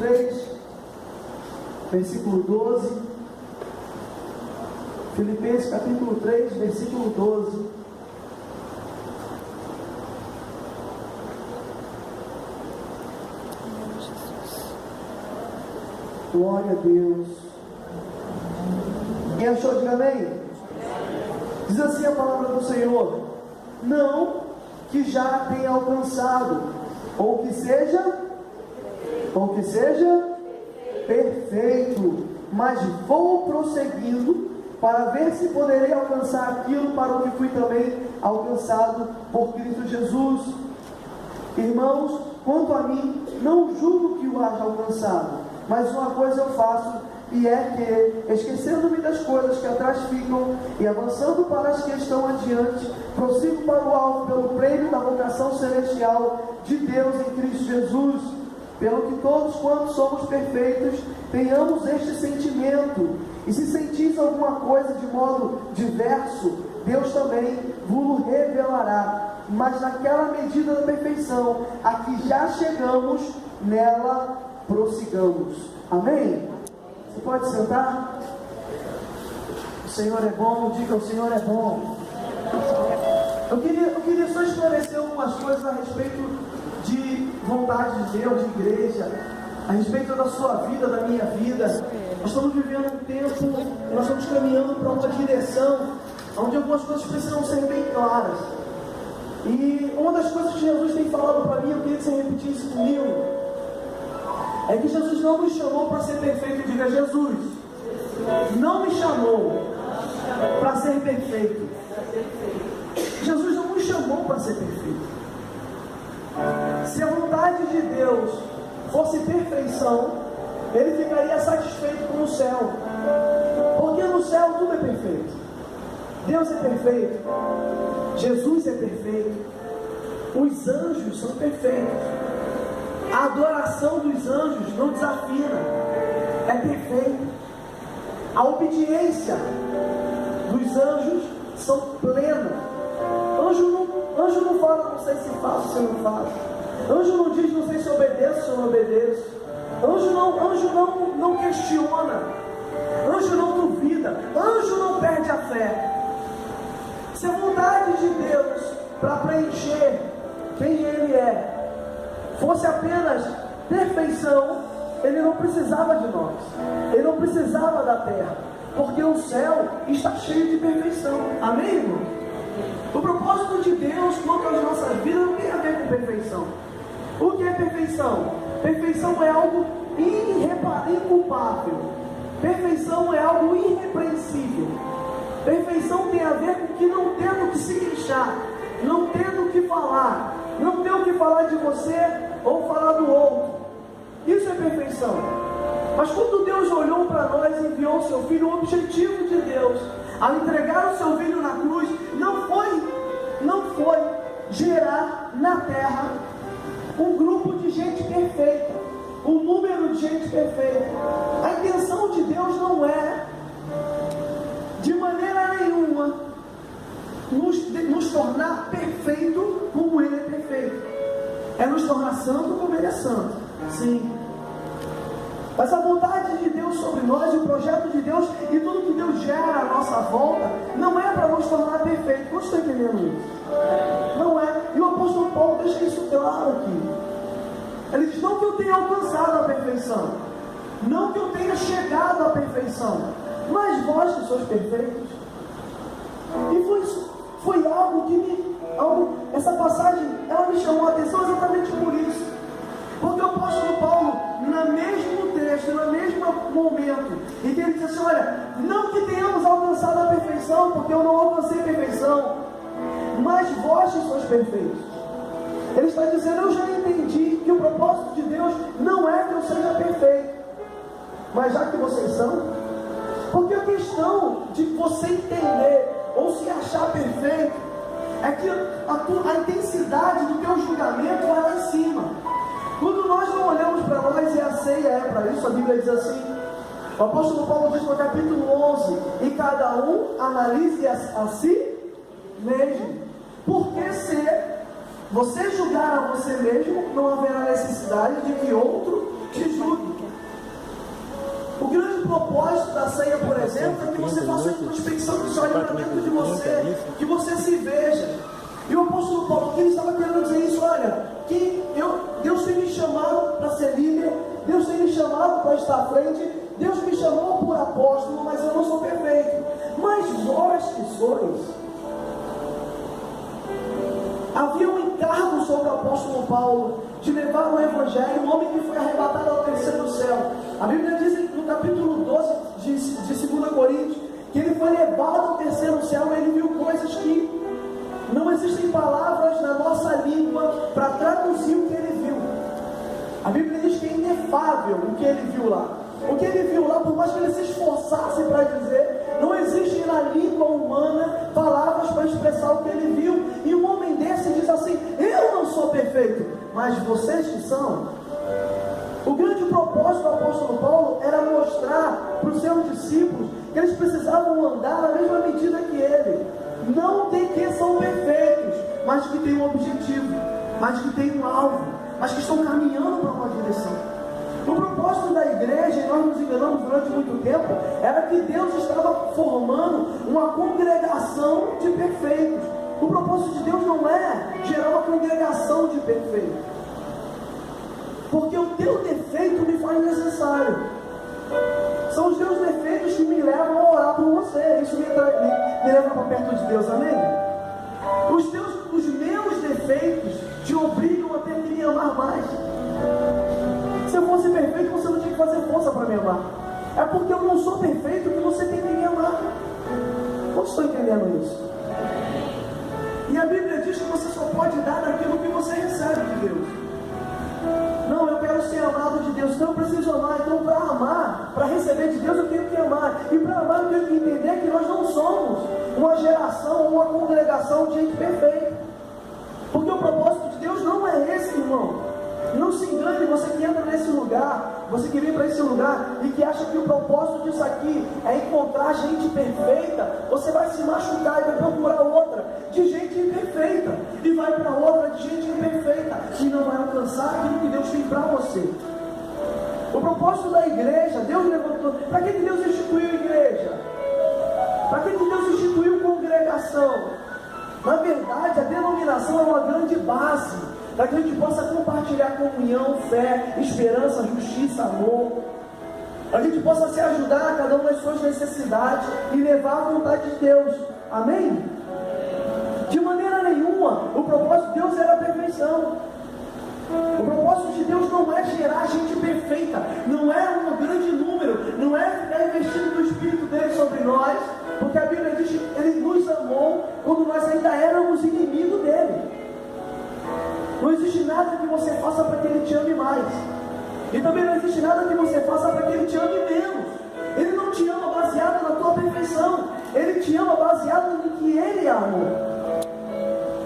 3, versículo 12. Filipenses capítulo 3, versículo 12. Glória a Deus. Quem achou, diga amém. Diz assim a palavra do Senhor: não que já tenha alcançado, ou que seja perfeito, mas vou prosseguindo para ver se poderei alcançar aquilo para o que fui também alcançado por Cristo Jesus. Irmãos, quanto a mim, não julgo que o haja alcançado, mas uma coisa eu faço, e é que, esquecendo-me das coisas que atrás ficam e avançando para as que estão adiante, prossigo para o alvo pelo prêmio da vocação celestial de Deus em Cristo Jesus. Pelo que todos quantos somos perfeitos tenhamos este sentimento, e se sentis alguma coisa de modo diverso, Deus também vos revelará. Mas naquela medida da perfeição a que já chegamos, nela prossigamos. Amém? Você pode sentar? O Senhor é bom, diga: o Senhor é bom. Eu queria só esclarecer algumas coisas a respeito de vontade de Deus, de igreja, a respeito da sua vida, da minha vida. Nós estamos vivendo um tempo, nós estamos caminhando para uma direção onde algumas coisas precisam ser bem claras. E uma das coisas que Jesus tem falado para mim, eu queria que você repetisse comigo, é que Jesus não me chamou para ser perfeito. Diga: Jesus não me chamou para ser perfeito. Jesus não me chamou para ser perfeito. Se a vontade de Deus fosse perfeição, Ele ficaria satisfeito com o céu, porque no céu tudo é perfeito. Deus é perfeito, Jesus é perfeito, os anjos são perfeitos, a adoração dos anjos não desafina, é perfeita, a obediência dos anjos são plena. Anjo não fala: não sei se faço, se não faço. Anjo não diz: não sei se obedeço, se não obedeço. Anjo não questiona. Anjo não duvida. Anjo não perde a fé. Se a vontade de Deus para preencher quem Ele é fosse apenas perfeição, Ele não precisava de nós, Ele não precisava da terra, porque o céu está cheio de perfeição. Amém, irmão? O propósito de Deus quanto às nossas vidas não tem a ver com perfeição. O que é perfeição? Perfeição é algo inculpável. Perfeição é algo irrepreensível. Perfeição tem a ver com que não tendo o que se queixar, não tendo o que falar, não ter o que falar de você ou falar do outro. Isso é perfeição. Mas quando Deus olhou para nós e enviou o seu Filho, o objetivo de Deus ao entregar o seu Filho na cruz não foi gerar na terra um grupo de gente perfeita, um número de gente perfeita. A intenção de Deus não é de maneira nenhuma nos tornar perfeito como Ele é perfeito. É nos tornar santo como Ele é santo. Sim. Mas a vontade de Deus sobre nós, o projeto de Deus e tudo que Deus gera à nossa volta, não é para nos tornar perfeitos. Não estou entendendo isso? Não é. E o apóstolo Paulo deixa isso claro aqui. Ele diz: não que eu tenha alcançado a perfeição, não que eu tenha chegado à perfeição, mas vós que sois perfeitos. E foi algo que essa passagem, ela me chamou a atenção exatamente por isso. Porque o apóstolo Paulo, no mesmo texto, no mesmo momento, em que ele diz assim: olha, não que tenhamos alcançado a perfeição, porque eu não alcancei a perfeição, mas vós que sois perfeitos. Ele está dizendo: eu já entendi que o propósito de Deus não é que eu seja perfeito, mas já que vocês são. Porque a questão de você entender ou se achar perfeito é que a intensidade do teu julgamento vai lá em cima. Quando nós não olhamos para nós, e a ceia é para isso, a Bíblia diz assim, o apóstolo Paulo diz no capítulo 11: e cada um analise a si mesmo, porque se você julgar a você mesmo, não haverá necessidade de que outro te julgue. propósito da ceia, por exemplo, é que você faça uma introspecção, que você olhe para dentro de você, que você se veja. E o apóstolo Paulo, que ele estava querendo dizer isso, olha, que Deus tem me chamado para ser líder, Deus tem me chamado para estar à frente, Deus me chamou por apóstolo, mas eu não sou perfeito. Mas vós que sois. Havia um encargo sobre o apóstolo Paulo de levar o evangelho, um homem que foi arrebatado ao terceiro céu. A Bíblia diz no capítulo 12 de 2 Coríntios que ele foi levado ao terceiro céu e ele viu coisas que não existem palavras na nossa língua para traduzir o que ele viu. A Bíblia diz que é inefável o que ele viu lá. O que ele viu lá, por mais que ele se esforçasse para dizer, não existe na língua humana palavras para expressar o que ele viu. E um homem desse diz assim: eu não sou perfeito, mas vocês que são. O grande propósito do apóstolo Paulo era mostrar para os seus discípulos que eles precisavam andar na mesma medida que ele. Não de que são perfeitos, mas que têm um objetivo, mas que têm um alvo, mas que estão caminhando para uma direção. O propósito da igreja, e nós nos enganamos durante muito tempo, era que Deus estava formando uma congregação de perfeitos. O propósito de Deus não é gerar uma congregação de perfeitos, porque o teu defeito me faz necessário. São os teus defeitos que me levam a orar por você. Isso me leva para perto de Deus, amém? Os meus defeitos te obrigam a ter que me amar mais. Se eu fosse perfeito, você não tinha que fazer força para me amar. É porque eu não sou perfeito que você tem que me amar. Como estou entendendo isso? E a Bíblia diz que você só pode dar daquilo que você recebe de Deus. Não, eu quero ser amado de Deus, então eu preciso amar. Então, para amar, para receber de Deus, eu tenho que amar. E para amar, eu tenho que entender que nós não somos uma geração, uma congregação de gente perfeita. Porque o propósito de Deus não é esse, irmão. Não se engane, você que entra nesse lugar, você que vem para esse lugar e que acha que o propósito disso aqui é encontrar gente perfeita, você vai se machucar e vai procurar outra de gente imperfeita, e vai para outra de gente imperfeita, e não vai alcançar aquilo que Deus tem para você. O propósito da igreja, Deus levantou. Para que Deus instituiu igreja? Para que Deus instituiu congregação? Na verdade, a denominação é uma grande base para que a gente possa compartilhar comunhão, fé, esperança, justiça, amor. A gente possa se ajudar a cada uma das suas necessidades e levar a vontade de Deus. Amém? De maneira nenhuma, o propósito de Deus era a perfeição. O propósito de Deus não é gerar gente perfeita, não é um grande número, não é ficar investindo do Espírito dele sobre nós, porque a Bíblia diz que ele nos amou quando nós ainda éramos inimigos dele. Não existe nada que você faça para que ele te ame mais, e também não existe nada que você faça para que ele te ame menos. Ele não te ama baseado na tua perfeição, ele te ama baseado no que ele é amor.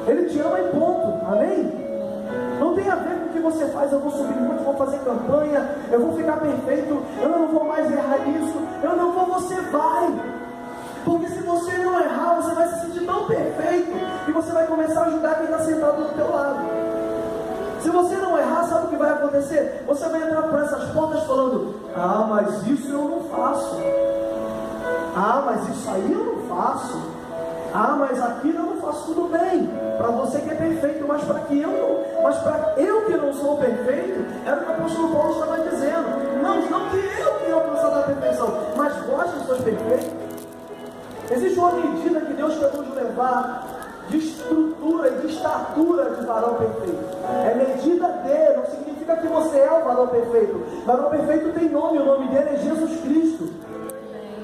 Ele te ama e ponto, amém? Não tem a ver com o que você faz. Eu vou subir muito, vou fazer campanha, eu vou ficar perfeito, eu não vou mais errar nisso, eu não vou, você vai. Porque se você não errar, você vai se sentir tão perfeito que você vai começar a ajudar quem está sentado do teu lado. Se você não errar, sabe o que vai acontecer? Você vai entrar por essas portas falando: ah, mas isso eu não faço. Ah, mas isso aí eu não faço. Ah, mas aquilo eu não faço. Tudo bem, para você que é perfeito, mas para que eu não, mas para eu que não sou perfeito, era o que o apóstolo Paulo estava dizendo. Não que eu tenha alcançado a perfeição, mas vós que sois perfeitos. Existe uma medida que Deus quer nos levar de estrutura e de estatura de varão perfeito. É medida dele, não significa que você é o varão perfeito. O varão perfeito tem nome, o nome dele é Jesus Cristo.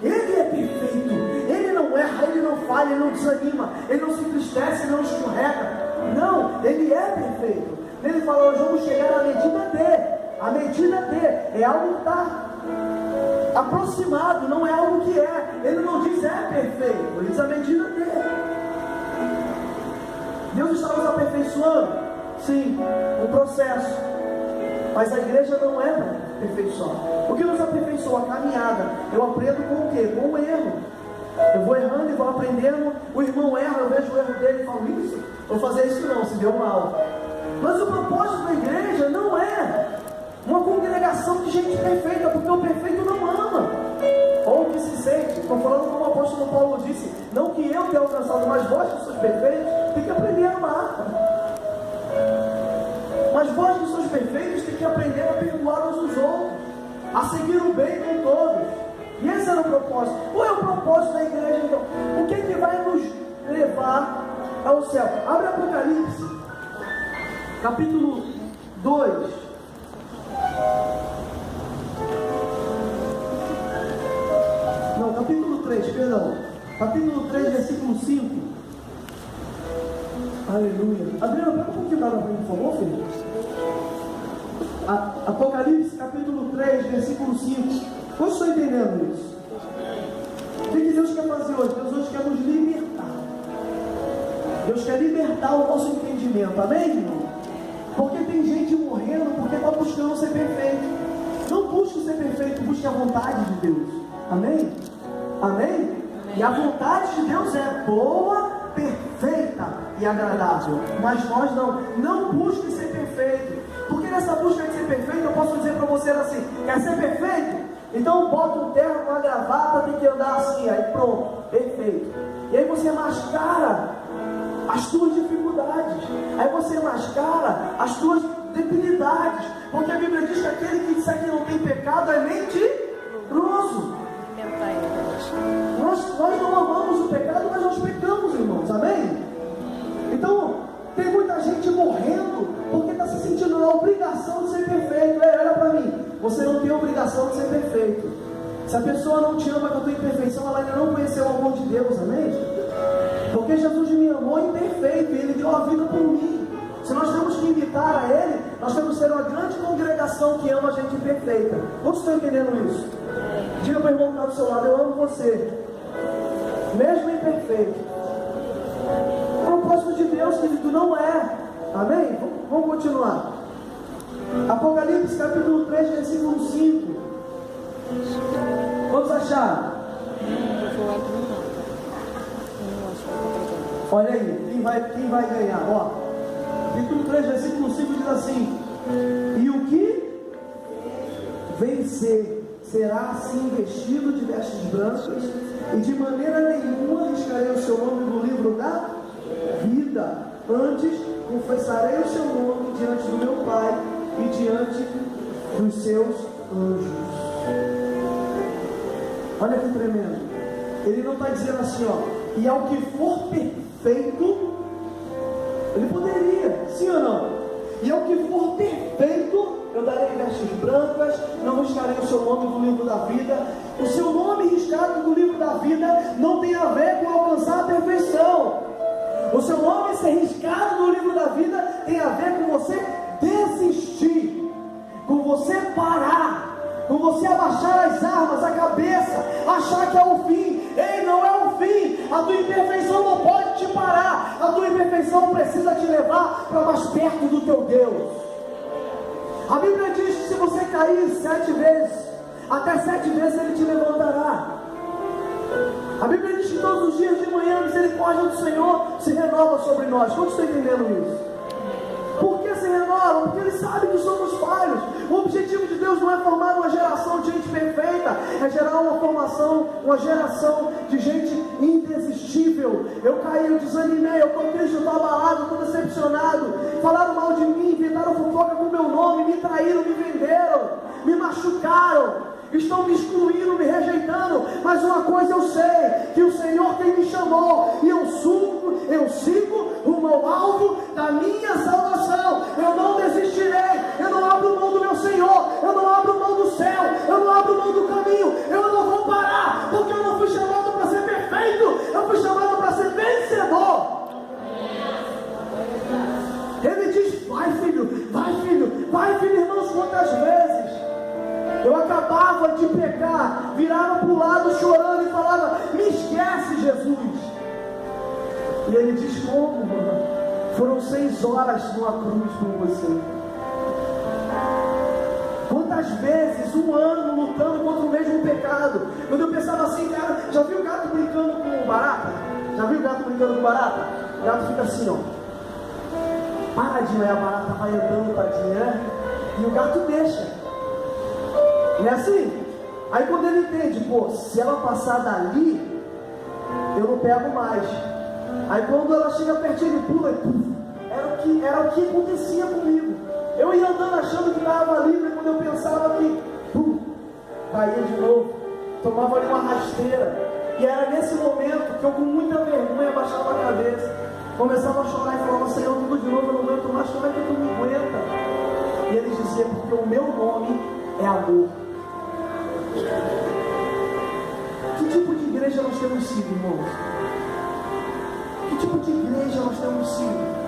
Ele é perfeito, ele não erra, ele não falha, ele não desanima, ele não se entristece, ele não escorrega. Não, ele é perfeito. Ele fala: nós vamos chegar à medida dele. A medida dele é algo que está aproximado, não é algo que é. Ele não diz é perfeito, ele diz a medida dele. Deus está nos aperfeiçoando? Sim, um processo. Mas a igreja não é para aperfeiçoar. O que nos aperfeiçoa? A caminhada. Eu aprendo com o quê? Com o erro. Eu vou errando e vou aprendendo. O irmão erra, eu vejo o erro dele e falo: isso, vou fazer isso não, se deu mal. Mas o propósito da igreja não é uma congregação de gente perfeita, porque o perfeito não ama. Estou falando como o apóstolo Paulo disse, não que eu tenha alcançado, mas vós que sois perfeitos, tem que aprender a amar. Mas vós que sois perfeitos, tem que aprender a perdoar uns aos outros, a seguir o bem com todos. E esse era o propósito. Qual é o propósito da igreja então? O que é que vai nos levar ao céu? Abre Apocalipse, capítulo 2. Não, capítulo 3, perdão. Capítulo 3, versículo 5. Aleluia. Adriano, pega um pouquinho d'água para mim, por favor, filho. Apocalipse, capítulo 3, versículo 5. Vocês estão entendendo isso? O que Deus quer fazer hoje? Deus hoje quer nos libertar. Deus quer libertar o nosso entendimento. Amém, irmão? Porque tem gente morrendo porque está buscando ser perfeito. Não busque ser perfeito, busque a vontade de Deus. Amém? Amém? E a vontade de Deus é boa, perfeita e agradável. Mas nós não busque ser perfeito. Porque nessa busca de ser perfeito, eu posso dizer para você assim: quer ser perfeito? Então bota um terno com uma gravata, tem que andar assim, aí pronto, perfeito. E aí você mascara as tuas dificuldades, aí você mascara as tuas debilidades, porque a Bíblia diz que aquele que disser que não tem pecado é mentiroso. Nós não amamos o pecado, mas nós pecamos, irmãos, amém? Então, tem muita gente morrendo porque está se sentindo na obrigação de ser perfeito. Olha para mim, você não tem obrigação de ser perfeito. Se a pessoa não te ama com a tua imperfeição, ela ainda não conheceu o amor de Deus, amém? Porque Jesus me amou imperfeito e Ele deu a vida por mim. Se nós temos que imitar a Ele, nós temos que ser uma grande congregação que ama a gente imperfeita. Quantos estão entendendo isso? Diga para o irmão que está do seu lado: eu amo você, mesmo imperfeito. O propósito de Deus, querido, não é. Amém? Vamos continuar. Apocalipse capítulo 3, versículo 5. Vamos achar? Olha aí, quem vai ganhar? Ó, capítulo 3, versículo 5 diz assim: e o que vencer será assim vestido de vestes brancas, e de maneira nenhuma riscarei o seu nome no livro da vida. Antes confessarei o seu nome diante do meu Pai e diante dos seus anjos. Olha que tremendo. Ele não está dizendo assim, ó, e ao que for perfeito, ele poderia, sim ou não? E ao que for perfeito, eu darei vestes brancas, não riscarei o seu nome do livro da vida. O seu nome riscado do livro da vida não tem a ver com alcançar a perfeição. O seu nome ser riscado do livro da vida tem a ver com você desistir, com você parar, com você abaixar as armas, a cabeça, achar que é o fim. Ei, não é o fim. A tua imperfeição não pode te parar. A tua imperfeição precisa te levar para mais perto do teu Deus. A Bíblia diz que se você cair 7 vezes, até 7 vezes Ele te levantará. A Bíblia diz que todos os dias de manhã a misericórdia do Senhor se renova sobre nós. Quantos estão entendendo isso? Por que se renova? Porque Ele sabe que somos falhos. O objetivo de Deus não é formar uma geração de gente perfeita, é gerar uma geração de gente indesistível. Eu caí, eu desanimei, eu estou triste, eu estou abalado, eu estou decepcionado. Falaram mal de mim, inventaram fofoca com o meu nome, me traíram, me venderam, me machucaram. Estão me excluindo, me rejeitando, mas uma coisa eu sei, que o Senhor quem me chamou, e eu sigo rumo ao alvo da minha salvação. Eu não desistirei, eu não abro mão do meu Senhor, eu não abro mão do céu, eu não abro mão do caminho, eu não vou parar, porque eu não fui chamado para ser perfeito, eu fui chamado para ser vencedor. Ele diz: vai filho, vai filho, vai filho. Irmãos, quantas vezes eu acabava de pecar, virava para o lado chorando e falava: me esquece, Jesus. E Ele diz: como? Foram 6 horas numa cruz com você. Quantas vezes, 1 ano lutando contra o mesmo pecado. Quando eu pensava assim, cara, já viu o gato brincando com barata? Já viu o gato brincando com barata? O gato fica assim, ó, paradinho, aí a barata vai andando, tadinha, né? E o gato deixa. Não é assim? Aí quando ele entende, pô, se ela passar dali, eu não pego mais. Aí quando ela chega pertinho, ele pula e puf, era o que acontecia comigo. Eu ia andando achando que estava livre, quando eu pensava que caía de novo, tomava ali uma rasteira. E era nesse momento que eu, com muita vergonha, abaixava a cabeça, começava a chorar e falava: Senhor, tudo de novo, eu não aguento mais, como é que tu me aguenta? E ele dizia: porque o meu nome é amor. Que tipo de igreja nós temos sido, irmãos? Que tipo de igreja nós temos sido?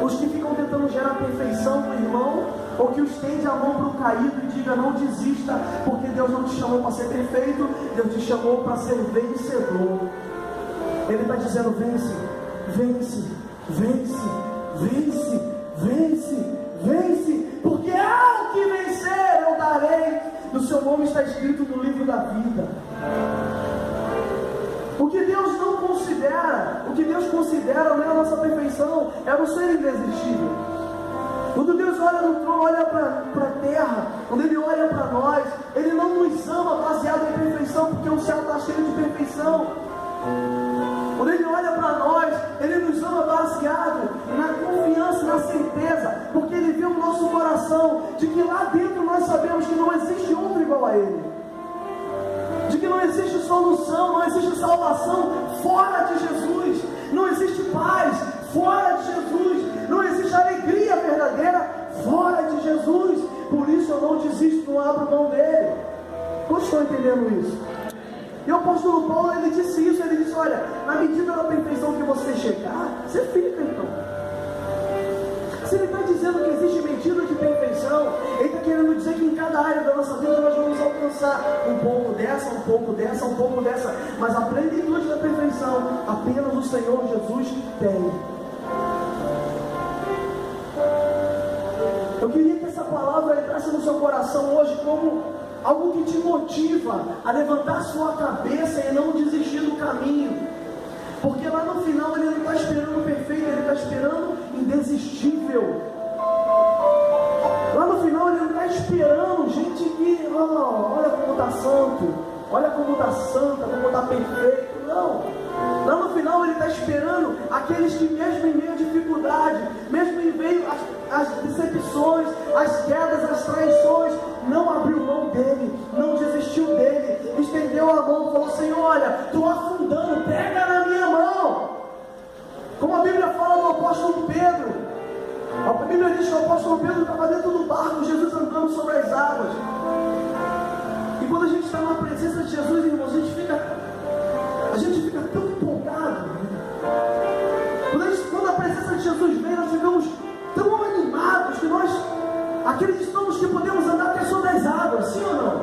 Os que ficam tentando gerar perfeição no irmão, ou que estende a mão para o caído e diga: não desista, porque Deus não te chamou para ser perfeito, Deus te chamou para ser vencedor. Ele está dizendo: vence, vence, vence, vence, vence, vence, porque ao que vencer eu darei, no seu nome está escrito no livro da vida. O que Deus não considera, o que Deus considera não é a nossa perfeição, é o ser irresistível. Quando Deus olha no trono, olha para a terra, quando Ele olha para nós, Ele não nos ama baseado em perfeição, porque o céu está cheio de perfeição. Quando Ele olha para nós, Ele nos ama baseado na confiança, na certeza, porque Ele vê o nosso coração, de que lá dentro nós sabemos que não existe outro igual a Ele, de que não existe solução, não existe salvação fora de Jesus, não existe paz fora de Jesus, não existe alegria verdadeira fora de Jesus. Por isso eu não desisto, não abro mão dele. Quantos estão entendendo isso? E o apóstolo Paulo, ele disse isso, ele disse: olha, na medida da perfeição que você chegar, você fica então. Se ele está dizendo que existe medida de perfeição, ele está querendo dizer que em cada área da nossa vida nós vamos alcançar um pouco dessa, um pouco dessa, um pouco dessa, mas a plenitude da perfeição apenas o Senhor Jesus tem. Eu queria que essa palavra entrasse no seu coração hoje como algo que te motiva a levantar sua cabeça e não desistir do caminho, porque lá no final ele não está esperando o perfeito, ele está esperando indesistível. Lá no final ele não está esperando gente que, olha como está santo, olha como está santa, como está perfeito. Não, lá no final ele está esperando aqueles que mesmo em meio à dificuldade, mesmo em meio às decepções, às quedas, às traições, não abriu mão dele, não desistiu dele, estendeu a mão, falou: Senhor, olha, estou afundando, pega na minha mão. Como a Bíblia fala do apóstolo Pedro, a Bíblia diz que o apóstolo Pedro estava dentro do barco, Jesus andando sobre as águas. E quando a gente está na presença de Jesus, irmãos, a gente fica tão empolgado. Quando a presença de Jesus vem, nós ficamos tão animados que nós acreditamos que podemos andar até sobre as águas, sim ou não?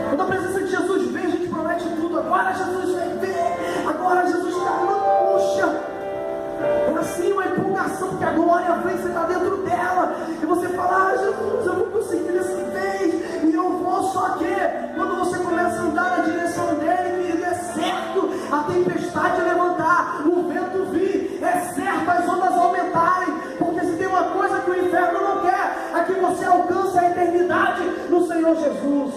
Quando a presença de Jesus vem, a gente promete tudo. Agora Jesus vai ver, agora Jesus está, puxa, é assim uma empolgação, porque a glória vem, você está dentro dela, e você fala: Jesus, eu vou conseguir dessa vez, e eu vou. Só que quando você começa a andar na direção dele, querido, é certo a tempestade levantar, o vento vir, é certo as ondas aumentarem, porque se tem uma coisa que o inferno não quer, é que você alcance a eternidade no Senhor Jesus.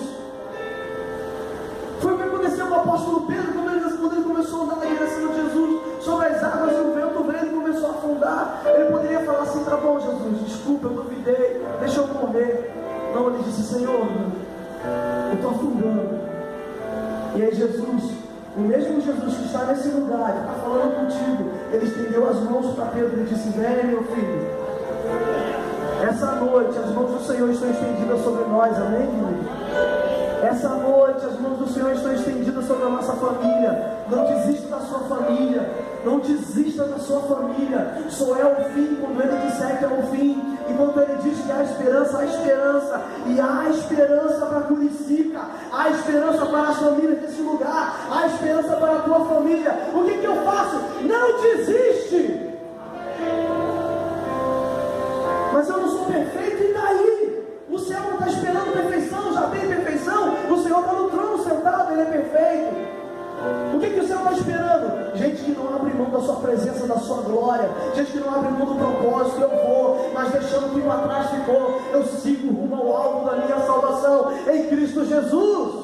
Foi o que aconteceu com o apóstolo Pedro, quando ele começou a andar na direção de Jesus, sobre as águas, e o vento veio e começou a afundar. Ele poderia falar assim: tá bom, Jesus, desculpa, eu duvidei, deixa eu morrer. Não, ele disse: Senhor, eu estou afundando. E aí Jesus, o mesmo Jesus que está nesse lugar, que está falando contigo, ele estendeu as mãos para Pedro e disse: vem, meu filho. Essa noite as mãos do Senhor estão estendidas sobre nós, amém, querido? Essa noite as mãos do Senhor estão estendidas sobre a nossa família. Não desista da sua família, não desista da sua família. Só é o fim quando Ele disser que é o fim. E quando Ele diz que há esperança, há esperança. E há esperança para Curicica, há esperança para as famílias desse lugar, há esperança para a tua família. O que eu faço? Não desiste. Mas eu não sou perfeito, e daí? O céu não está esperando perfeição, já tem perfeição. O Senhor está no trono sentado, Ele é perfeito. O que o Senhor está esperando? Gente que não abre mão da sua presença, da sua glória. Gente que não abre mão do propósito. Eu vou, mas deixando o que para trás ficou, eu sigo rumo ao alvo da minha salvação em Cristo Jesus.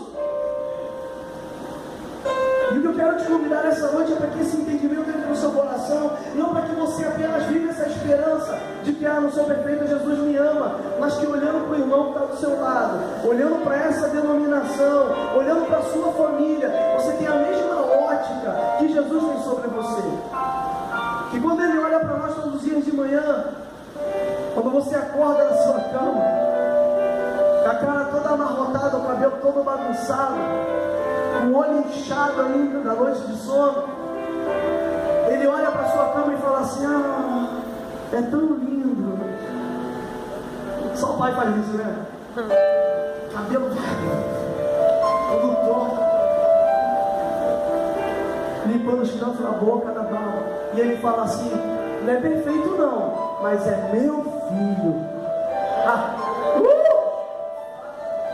te convidar essa noite é para que esse entendimento entre no seu coração, não para que você apenas viva essa esperança de que, no seu perfeito Jesus me ama, mas que olhando para o irmão que está do seu lado, olhando para essa denominação, olhando para a sua família, você tem a mesma ótica que Jesus tem sobre você. Que quando Ele olha para nós todos os dias de manhã, quando você acorda na sua cama, com a cara toda amarrotada, o cabelo todo bagunçado, com o olho inchado ainda da noite de sono, Ele olha para a sua cama e fala assim: é tão lindo. Só o pai faz isso, né? Cabelo todo torto, limpando os cantos da boca, da barba, e Ele fala assim: não é perfeito não, mas é meu filho.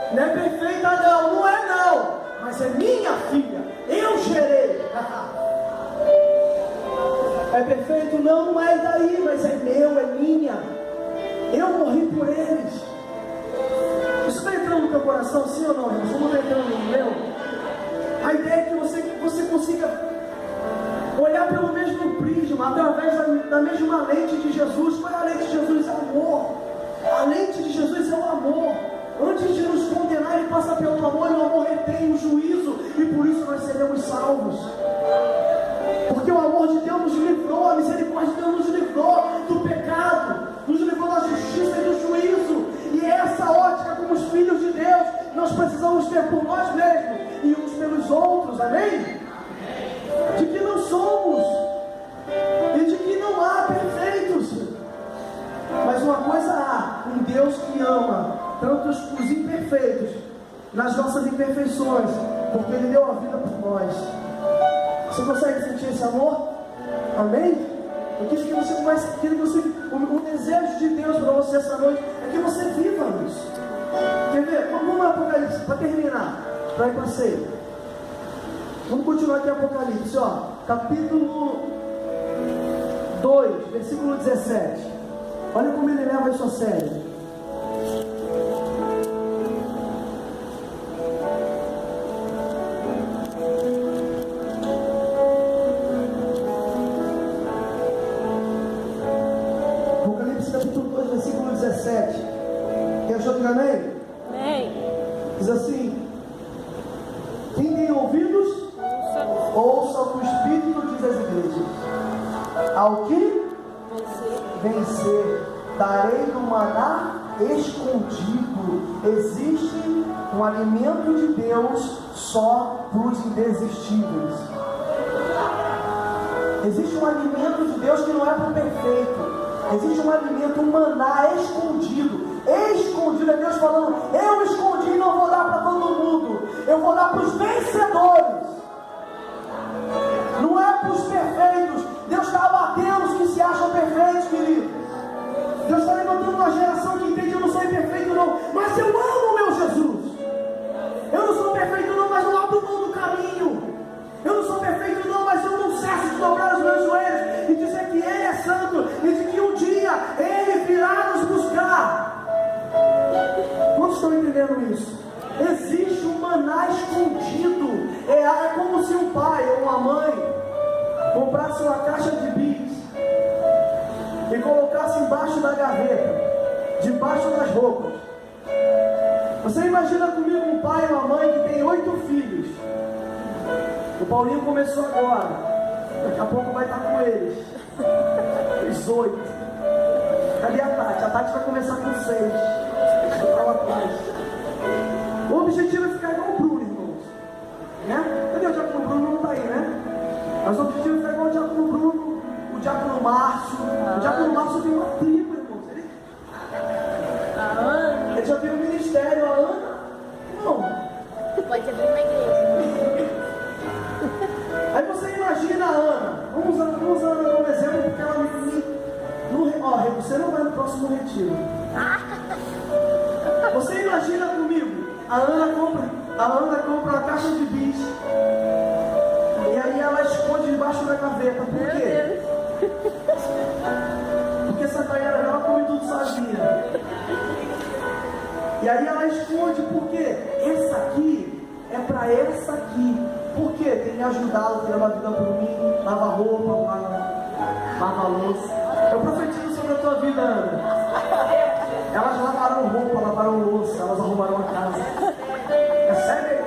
Não é perfeita não, não é não, mas é minha filha, eu gerei. É perfeito não, não é daí, mas é meu, é minha, eu morri por eles. Isso está entrando no teu coração, sim ou não, irmãos? Como está entrando no meu? A ideia é que você consiga olhar pelo mesmo prisma, através da mesma lente de Jesus. Qual é a lente de Jesus? É o amor. A lente de Jesus é o amor. Antes de nos condenar, Ele passa pelo amor, e o amor retém o juízo, e por isso nós seremos salvos. Porque o amor de Deus nos livrou, a misericórdia de Deus nos livrou do pecado, nos livrou da justiça e do juízo. E é essa ótica, como os filhos de Deus, nós precisamos ter por nós mesmos e uns pelos outros, amém? De que não somos, e de que não há perfeitos, mas uma coisa há: um Deus que ama tanto os imperfeitos, nas nossas imperfeições, porque Ele deu a vida por nós. Você consegue sentir esse amor? Amém? Eu queria que você comece, o desejo de Deus para você essa noite é que você viva isso. Quer ver? Vamos lá, Apocalipse, para terminar, para ir para a ceia. Vamos continuar aqui Apocalipse, capítulo 2, versículo 17. Olha como ele leva isso a sério. Apocalipse capítulo 2, versículo 17. Quem achou, diga amém? Amém. Diz assim: quem tem ouvidos, ouça o que o Espírito diz às igrejas. Ao que vencer, darei do maná escondido. Existe um alimento de Deus só para os indesistíveis. Existe um alimento de Deus que não é para o perfeito. Existe um alimento, um maná escondido. Escondido, é Deus falando: eu escondi e não vou dar para todo mundo, eu vou dar para os vencedores. Não é para os perfeitos. Deus está abatendo os que se acham perfeitos, querido. Deus está levantando uma geração que entende: eu não sou imperfeito não, mas eu amo o meu Jesus. Eu não sou perfeito não, mas não abro mão do caminho. Eu não sou perfeito não, mas eu não cesso de dobrar os meus joelhos e dizer que Ele é santo, e de que um dia Ele virá nos buscar. Quantos estão entendendo isso? Existe um maná escondido. É como se um pai ou uma mãe comprasse uma caixa de bis e colocasse embaixo da gaveta, debaixo das roupas. Você imagina comigo um pai e uma mãe que tem 8 filhos. O Paulinho começou agora, daqui a pouco vai estar com eles, os 8. Cadê a Tati? A Tati vai começar com 6. O objetivo é ficar igual o Bruno, irmãos, né? Cadê o diácono Bruno? Não está aí, né? Mas o objetivo é ficar igual o diácono Bruno, o diácono Márcio. O diácono Márcio tem uma tribo, irmãos. Ele já tem um ministério. A Ana, não. Pode abrir uma igreja. Aí você imagina a Ana. Vamos usar a Ana como exemplo, porque ela você não vai no próximo retiro. Você imagina comigo, a Ana compra uma caixa de bis, e aí ela esconde debaixo da gaveta. Por quê? Porque essa Tayara ela come tudo sozinha. E aí ela esconde, porque essa aqui é para essa aqui. Por quê? Tem me ajudado, tem levado a vida por mim, lava roupa, lava louça. Eu profetizo sobre a tua vida, Ana. Elas lavaram roupa, lavaram louça, elas arrumaram a casa. Percebe?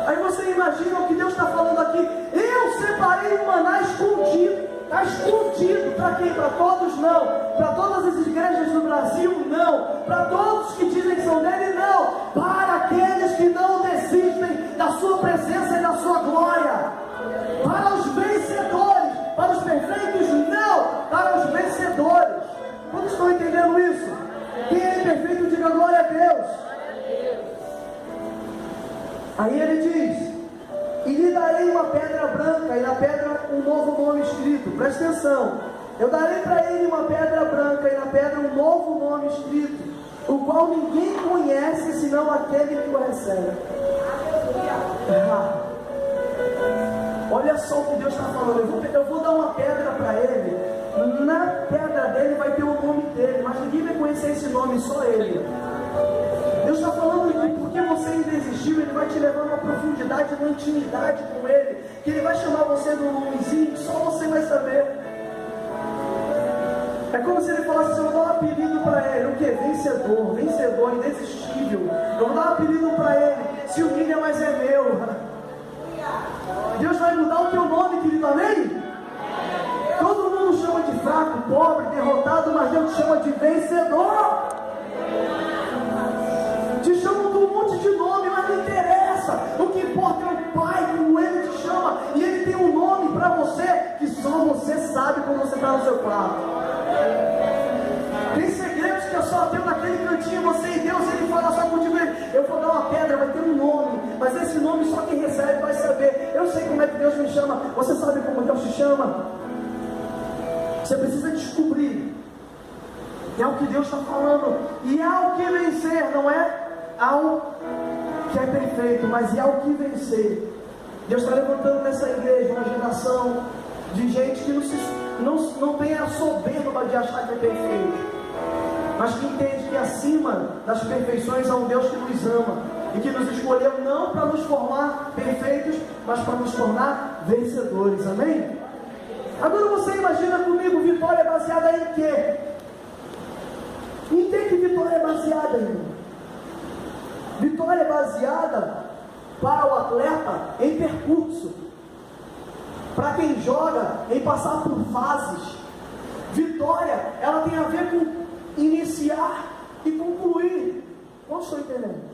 Aí você imagina o que Deus está falando aqui. Eu separei o maná escondido. Está escondido para quem? Para todos não. Para todas as igrejas do Brasil, não. Para todos que dizem que são dele, não. Para aqueles que não desistem da sua presença e da sua glória. Para os vencedores. Para os perfeitos, não. Para os vencedores. Todos estão entendendo isso? Quem é perfeito, diga glória a Deus. Aí ele diz: e lhe darei uma pedra branca, e na pedra um novo nome escrito. Presta atenção. Eu darei para ele uma pedra branca, e na pedra um novo nome escrito, o qual ninguém conhece, senão aquele que o recebe. Olha só o que Deus está falando. Eu vou dar uma pedra para ele. Na pedra dele vai ter o nome dele, mas ninguém vai conhecer esse nome, só ele. Deus está falando que porque você ainda existiu, Ele vai te levar numa profundidade, numa intimidade com Ele, que Ele vai chamar você de um nomezinho que só você vai saber. É como se Ele falasse assim: eu vou dar um apelido para ele. O que? Vencedor, vencedor, indesistível. Eu vou dar um apelido para ele. Se humilha, mas é meu. Deus vai mudar o teu nome, querido, amém? Todo mundo chama de fraco, pobre, derrotado, mas Deus te chama de vencedor. Te chamam de um monte de nome, mas não interessa. O que importa é o Pai, como Ele te chama. E Ele tem um nome para você que só você sabe quando você está no seu quarto. Tem segredos que é só teu naquele cantinho, você e Deus. Ele fala só contigo: eu vou dar uma pedra, vai ter um nome, mas esse nome só quem recebe vai saber. Eu sei como é que Deus me chama. Você sabe como Deus te chama? Você precisa descobrir. É o que Deus está falando. E ao que vencer, não é ao que é perfeito, mas é ao que vencer. Deus está levantando nessa igreja uma geração de gente que não tem a soberba de achar que é perfeito, mas que entende que acima das perfeições há um Deus que nos ama e que nos escolheu não para nos formar perfeitos, mas para nos tornar vencedores. Amém? Agora você imagina comigo, vitória baseada em quê? Em que vitória é baseada, irmão? Vitória é baseada para o atleta em percurso, para quem joga em passar por fases. Vitória, ela tem a ver com iniciar e concluir. Não estou entendendo.